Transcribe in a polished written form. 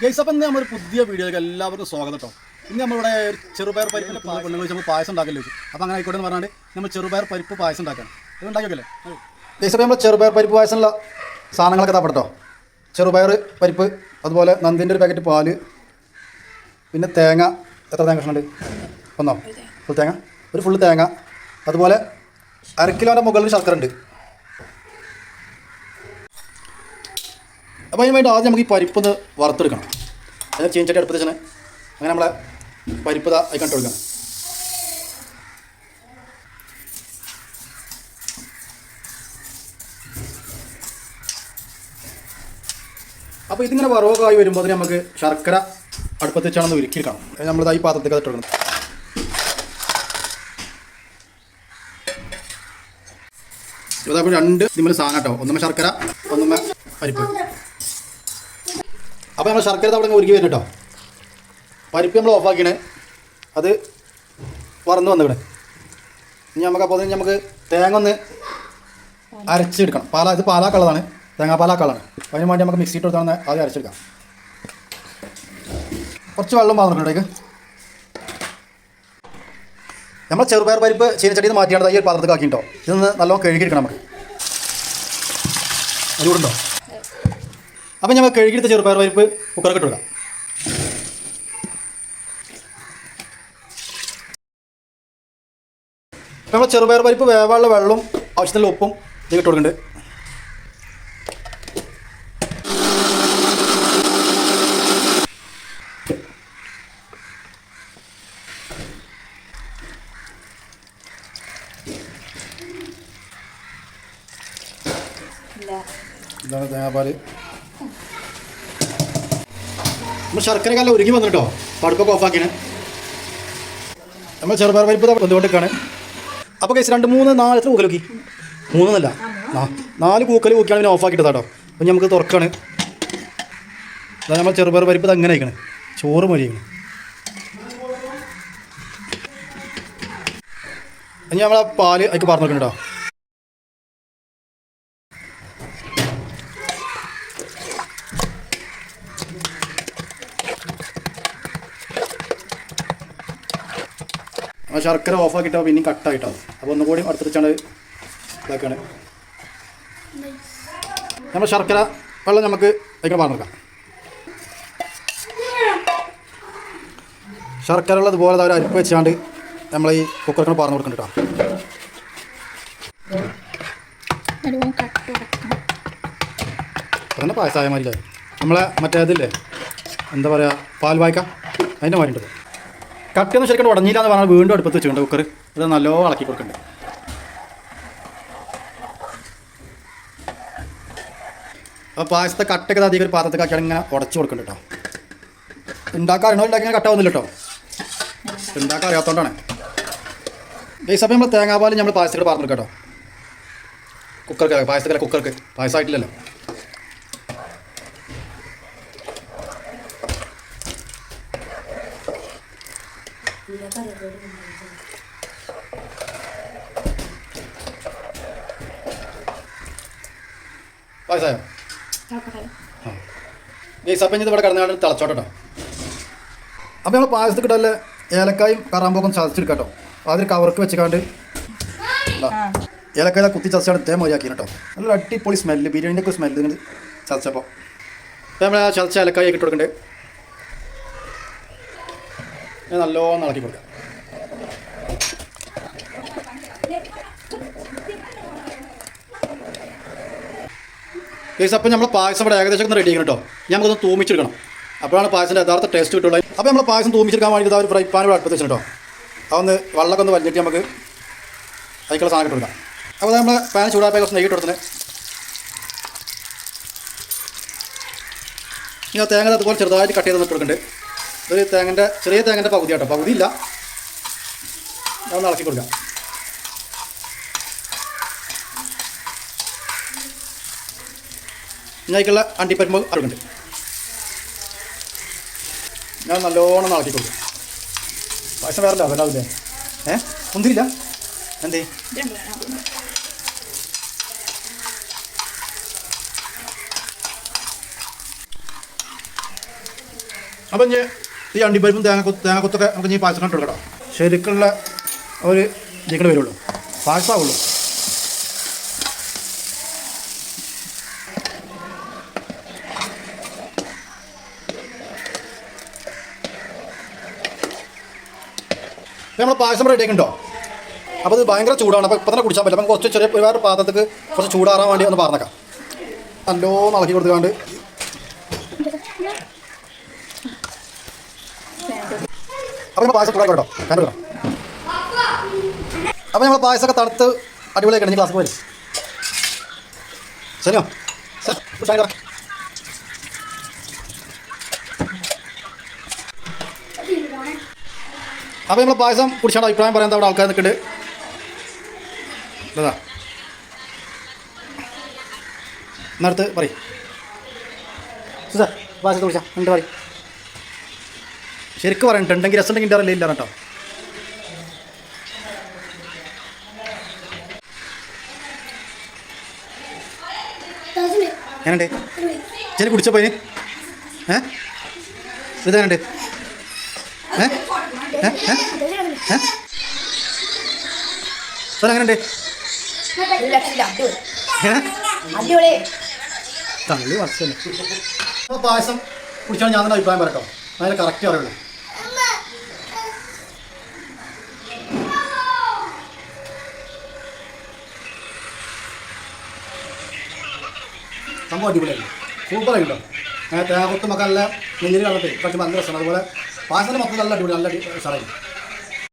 Guys, അപ്പം ഇന്ന് നമ്മളൊരു പുതിയ വീഡിയോയിലേക്ക് എല്ലാവർക്കും സ്വാഗതം കേട്ടോ. ഇന്ന് നമ്മളിവിടെ ചെറുപയർ പരിപ്പിൻ്റെ കൊണ്ടുപോയി വെച്ചപ്പോൾ പായസം ഉണ്ടാക്കല് വെച്ചു. അപ്പോൾ അങ്ങനെ ആയിക്കോട്ടെ എന്ന് പറഞ്ഞാൽ നമ്മൾ ചെറുപയർ പരിപ്പ് പായസം ഉണ്ടാക്കണം. ഇത് ഉണ്ടാക്കിയൊക്കെ ഗൈസ്. അപ്പോൾ നമ്മൾ ചെറുപയർ പരിപ്പ് പായസമുള്ള സാധനങ്ങളൊക്കെ തപ്പട്ടോ. ചെറുപയർ പരിപ്പ്, അതുപോലെ നന്ദിൻ്റെ ഒരു പാക്കറ്റ് പാല്, പിന്നെ തേങ്ങ. എത്ര തേങ്ങ കഷ്ണമുണ്ട്? ഒന്നോ? ഫുൾ തേങ്ങ, ഒരു ഫുൾ തേങ്ങ, അതുപോലെ 1 കിലോൻ്റെ മുകളിൽ ശർക്കര ഉണ്ട്. അപ്പോൾ അതിന് വേണ്ടി ആദ്യം നമുക്ക് ഈ പരിപ്പ് ഒന്ന് വറുത്തെടുക്കണം. അതിന് ചീനച്ചട്ടി അടുപ്പത്ത് വെച്ചാൽ അങ്ങനെ നമ്മളെ പരിപ്പ് അതിൽ കൊടുക്കണം. അപ്പോൾ ഇതിങ്ങനെ വറവൊക്കെ ആയി വരുമ്പോൾ അതിന് നമുക്ക് ശർക്കര അടുപ്പത്ത് വെച്ചാണെന്ന് ഉരുക്കിയെടുക്കണം. അത് നമ്മളിത് ഈ പാത്രത്തേക്ക് ഇട്ടെടുക്കണം. ഇതപ്പോൾ 2 ഇതിന്മേൽ സാധനം കേട്ടോ. ഒന്നുമ്മ ശർക്കര, ഒന്നുമ്മ പരിപ്പ്. അപ്പോൾ നമ്മൾ ശർക്കര അവിടെ ഉരുക്കി വരും കേട്ടോ. പരിപ്പ് നമ്മൾ ഓഫാക്കിയാണ്, അത് വറന്ന് വന്നിവിടെ. ഇനി അപ്പോൾ നമുക്ക് തേങ്ങ ഒന്ന് അരച്ചെടുക്കണം. ഇത് പാലാക്കളതാണ്, തേങ്ങാപ്പാലാക്കളാണ്. അതിന് വേണ്ടി നമുക്ക് മിക്സിയിട്ട് കൊടുത്താൽ ആദ്യം അരച്ചെടുക്കാം. കുറച്ച് വെള്ളം പാത്രത്തിലേക്ക് നമ്മൾ ചെറുപയർ പരിപ്പ് ചീനച്ചട്ടിയിൽ നിന്ന് മാറ്റിയാണ് ഈ ഒരു പാത്രത്തിൽ ആക്കിയിട്ടോ. ഇതൊന്ന് നല്ലോണം കഴുകിയെടുക്കണം നമുക്ക്. അതുകൊണ്ടോ? അപ്പം നമ്മൾ കഴുകിയെടുത്ത ചെറുപയർ പരിപ്പ് കുക്കറൊക്കെ ഇട്ട് കൊടുക്കാം. നമ്മൾ ചെറുപയർ പരിപ്പ് വേവാനുള്ള വെള്ളവും ആവശ്യത്തിനുള്ള ഉപ്പും ഇത് ഇട്ട് കൊടുക്കുന്നുണ്ട്. ഇതാണ് തേങ്ങാപ്പാൽ. നമ്മൾ ശർക്കരക്കെല്ലാം ഉരുക്കി വന്നിട്ടോ. അടുപ്പൊക്കെ ഓഫാക്കിയാണ്. നമ്മൾ ചെറുപയർ പരിപ്പ് കൊണ്ടുകൊണ്ടിരിക്കുകയാണ്. അപ്പോൾ കേസ് 2, 3, 4 എത്ര കൂക്കൽ നോക്കി? 3 എന്നല്ല, 4 കൂക്കൽ കൂക്കിയാണ് പിന്നെ ഓഫാക്കിയിട്ടത് കേട്ടോ. അപ്പം നമുക്ക് തുറക്കാണ്. അതായത് നമ്മൾ ചെറുപയർ പരിപ്പ് അങ്ങനെ അയക്കണം. ചോറ് മരിക്കണം. ഇനി നമ്മളെ പാല് അതിക്ക് പറഞ്ഞു നോക്കണം കേട്ടോ. ആ ശർക്കര ഓഫാക്കിയിട്ടോ പിന്നെയും കട്ടായിട്ടോ. അപ്പോൾ ഒന്നുകൂടി അടുത്ത് വെച്ചാണ് ഇതാക്കാണ്. നമ്മൾ ശർക്കര വെള്ളം നമുക്ക് അതിൽ പറഞ്ഞു നോക്കാം. ശർക്കര വെള്ളം അതുപോലെ അവർ അരിപ്പ് വെച്ചാണ്ട് നമ്മൾ ഈ കുക്കറിന് പറഞ്ഞു കൊടുക്കണം കേട്ടോ. അതന്നെ പായസമായ മാതിരില്ലേ, നമ്മളെ മറ്റേ ഇതില്ലേ, എന്താ പറയുക, പാൽ വായ്ക്ക, അതിൻ്റെ മാതിരി ഉണ്ട്. കട്ടിയൊന്നും ശരിക്കും ഉടഞ്ഞില്ല എന്ന് പറഞ്ഞാൽ വീണ്ടും അടുപ്പത്ത് വെച്ചിട്ടുണ്ട് കുക്കർ. ഇത് നല്ലോണം ഇളക്കി കൊടുക്കുന്നുണ്ട്. അപ്പോൾ പായസത്തെ കട്ടൊക്കെ അധികം ഒരു പാത്രത്തിൽ ആക്കിയാണ് ഇങ്ങനെ ഉടച്ച് കൊടുക്കുന്നുണ്ട് കേട്ടോ. ഉണ്ടാക്കാറുണ്ടോ? ഉണ്ടാക്കി കട്ടാവുന്നില്ല കേട്ടോ. ഉണ്ടാക്കാൻ അറിയാത്തതുകൊണ്ടാണ്. ഈ സമയം നമ്മൾ തേങ്ങാപ്പാൽ നമ്മൾ പായസത്തിൽ പറഞ്ഞു കേട്ടോ. കുക്കർക്ക്, പായസത്തിലെ കുക്കർക്ക് പായസമായിട്ടില്ലല്ലോ. പായസമായോ? ഈ സപ്പം ഇത് ഇവിടെ കിടന്നാണ്ട് തിളച്ചോട്ടോ. അപ്പോൾ നമ്മൾ പായസത്തിൽ കിട്ടാല്ലേ ഏലക്കായും കറാമ്പൊക്കെ ചതച്ചെടുക്കാം കേട്ടോ. അതിൽ കവർക്ക് വെച്ചിക്കാണ്ട് ഏലക്കായ കുത്തി ചതച്ചാണ് തേ മതിയാക്കി കേട്ടോ. നല്ല അടിപൊളി സ്മെല്ല്, ബിരിയാണിൻ്റെ ഒക്കെ സ്മെല്ല് ഇങ്ങനെ ചതച്ചപ്പോൾ. അപ്പോൾ നമ്മൾ ചതച്ച ഏലക്കായ ഇട്ട് കൊടുക്കണ്ടേ. നല്ലോണം ഇളക്കി കൊടുക്കാം. ഗൈസ്, അപ്പോൾ നമ്മൾ പായസം ഇവിടെ ഏകദേശം ഒന്ന് റെഡി ആക്കണം കേട്ടോ. നമുക്കൊന്ന് തൂമിച്ചെടുക്കണം. അപ്പോഴാണ് പായസത്തിൻ്റെ യഥാർത്ഥ ടേസ്റ്റ് കിട്ടുള്ളൂ. അപ്പോൾ നമ്മൾ പായസം തൂമിച്ചെടുക്കാൻ വേണ്ടിയിട്ട് ഒരു ഫ്രൈ പാൻ ഇവിടെ അടുപ്പത്ത് വെച്ചിട്ടോ. അതൊന്ന് വെള്ളമൊക്കെ ഒന്ന് വലിഞ്ഞിട്ട് നമുക്ക് അതിക്കുള്ള സാധനം ഇട്ട് കൊടുക്കാം. അപ്പോൾ നമ്മൾ പാൻ ചൂടാക്കാൻ കുറച്ച് നെയ്യ് ഇട്ട് കൊടുത്തിന്. ഇനി തേങ്ങ അതുപോലെ ചെറുതായിട്ട് കട്ട് ചെയ്ത് ഇട്ട് കൊടുക്കുന്നുണ്ട്. ഒരു ചെറിയ തേങ്ങൻ്റെ പകുതി കേട്ടോ, പകുതിയില്ല. അതൊന്ന് ഇളക്കി കൊടുക്കാം. ഇതിനേക്കുള്ള അണ്ടിപ്പരിപ്പ് അടുക്കുന്നുണ്ട്. ഞാൻ നല്ലോണം ഇളക്കി കൊടുക്കും. പായസം വേറല്ല ഉണ്ടാവില്ലേ? മുന്തിരില്ല എന്തേ? അപ്പം ഇനി ഈ അണ്ടിപ്പരിപ്പും തേങ്ങക്കൊത്തൊക്കെ നമുക്ക് ഇനി പായസം കണ്ടു കേട്ടോ. ശരിക്കുള്ള ഒരു ഇതിക്കടെ വരുള്ളൂ, പായസമാവുള്ളൂ. നമ്മൾ പായസം റെഡി ആക്കിണ്ടോ. അപ്പോൾ ഇത് ഭയങ്കര ചൂടാണ്. അപ്പോൾ ഇപ്പം തന്നെ കുടിച്ചാൽ പറ്റില്ല. അപ്പം കുറച്ച് ചെറിയ വേറെ പാത്രത്തേക്ക് കുറച്ച് ചൂടാറാൻ വേണ്ടി ഒന്ന് പറഞ്ഞേക്കാം. നല്ലോ ഇളക്കി കൊടുത്തുകൊണ്ട് അപ്പോൾ നമ്മൾ പായസം ചൂടാക്കി കേട്ടോ. കണ്ടു. അപ്പോൾ നമ്മൾ പായസമൊക്കെ തണുത്ത് അടിപൊളിയാക്കി ഇനി ക്ലാസ് പോയി ശരിയോ. അപ്പോൾ നമ്മൾ പായസം കുടിച്ചാൽ അഭിപ്രായം പറയാൻ അവിടെ ആൾക്കാർ നിൽക്കുന്നുണ്ട്. അതാ എന്നടുത്ത് പറയും സാർ പായസത്തെ കുടിച്ചാൽ എന്നിട്ട് പറയും. ശരിക്കും പറയണ്ട ഉണ്ടെങ്കിൽ രസം ഉണ്ടെങ്കിൽ അറിയില്ല ഇല്ല കേട്ടോ. എങ്ങനെയുണ്ട് ശരി കുടിച്ചപ്പോൾ ഇനി ഇതെങ്ങനെയുണ്ട് സാർ എങ്ങനെയുണ്ട് തള്ളി വർഷമല്ലേ. പായസം കുടിച്ചാൽ ഞാൻ തന്നെ അഭിപ്രായം പറയട്ടോ. അതിന് കറക്റ്റ് അറിയുള്ളൂ. സംഭവം അടിപൊളിയായി സൂപ്പറായി കേട്ടോ. തേങ്ങ കൊത്തുമൊക്കെ നല്ല നെല്ലിൽ കളത്തിൽ പക്ഷേ നല്ല രസമാണ്. അതുപോലെ പായസത്തിൻ്റെ മൊത്തം നല്ല അടിപൊളി നല്ല സാറായി.